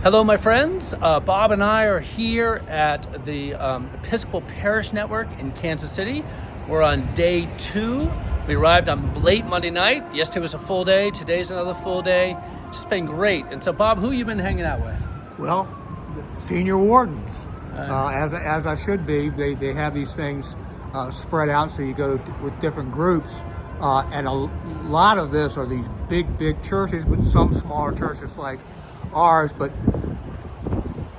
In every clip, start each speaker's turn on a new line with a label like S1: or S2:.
S1: Hello, my friends. Bob and I are here at the Episcopal Parish Network in Kansas City. We're on day 2. We arrived on late Monday night. Yesterday was a full day. Today's another full day. It's been great. And so, Bob, who you been hanging out with?
S2: Well, the senior wardens, as I should be. They have these things spread out, so you go with different groups. And a lot of this are these big churches, with some smaller churches like ours. But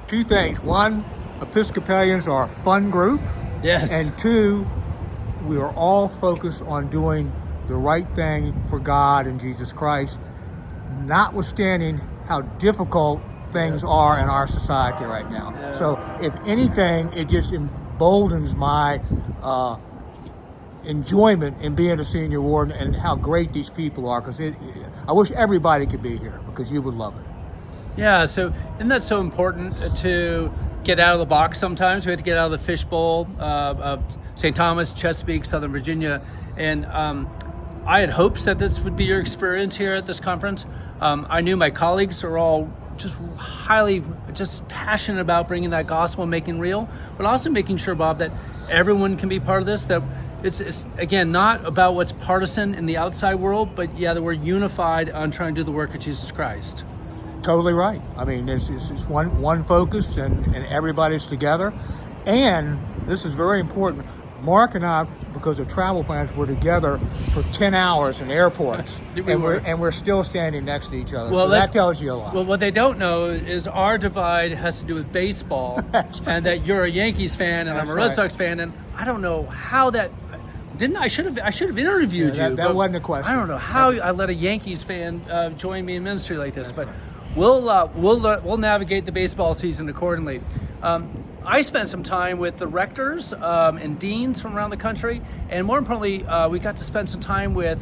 S2: two things: one, Episcopalians are a fun group.
S1: Yes.
S2: And two, we are all focused on doing the right thing for God and Jesus Christ, notwithstanding how difficult things are in our society right now.
S1: Yeah.
S2: So if anything, it just emboldens my enjoyment in being a senior warden and how great these people are, because I wish everybody could be here, because you would love it.
S1: Yeah, so isn't that so important to get out of the box sometimes? We have to get out of the fishbowl of St. Thomas, Chesapeake, Southern Virginia. And I had hopes that this would be your experience here at this conference. I knew my colleagues are all just passionate about bringing that gospel and making real, but also making sure, Bob, that everyone can be part of this, that it's again, not about what's partisan in the outside world, but that we're unified on trying to do the work of Jesus Christ.
S2: Totally right. I mean, it's one focus, and everybody's together. And this is very important. Mark and I, because of travel plans, were together for 10 hours in airports, and we're still standing next to each other. Well, so that tells you a lot.
S1: Well, what they don't know is our divide has to do with baseball, and that you're a Yankees fan and I'm a Red Sox fan, and I don't know how that. I should have interviewed you.
S2: That wasn't a question.
S1: I don't know how I let a Yankees fan join me in ministry like this, but we'll navigate the baseball season accordingly. I spent some time with the rectors and deans from around the country, and more importantly, we got to spend some time with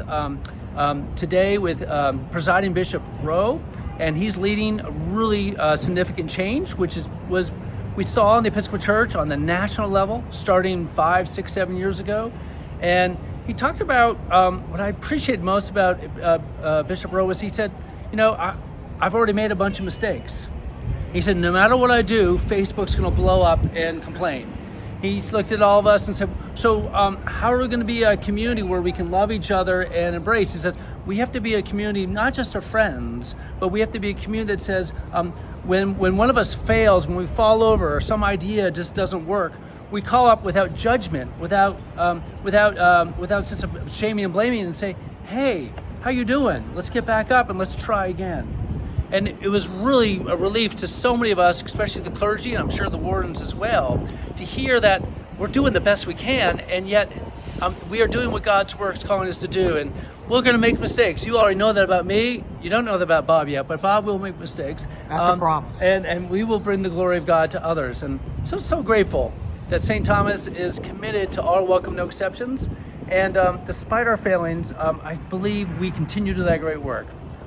S1: today with Presiding Bishop Rowe, and he's leading a really significant change, which was we saw in the Episcopal Church on the national level starting 5, 6, 7 years ago. And he talked about what I appreciated most about Bishop Rowe was he said, I've already made a bunch of mistakes. He said, no matter what I do, Facebook's going to blow up and complain. He looked at all of us and said, so how are we going to be a community where we can love each other and embrace? He said, we have to be a community not just of friends, but we have to be a community that says when one of us fails, when we fall over or some idea just doesn't work, we call up without judgment, without sense of shaming and blaming, and say, hey, how you doing? Let's get back up and let's try again. And it was really a relief to so many of us, especially the clergy, and I'm sure the wardens as well, to hear that we're doing the best we can, and yet we are doing what God's work is calling us to do. And we're going to make mistakes. You already know that about me. You don't know that about Bob yet, but Bob will make mistakes.
S2: That's a promise.
S1: And we will bring the glory of God to others. And so grateful that St. Thomas is committed to all welcome, no exceptions. And despite our failings, I believe we continue to do that great work.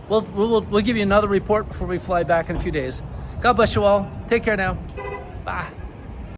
S1: We'll give you another report before we fly back in a few days. God bless you all. Take care now. Bye.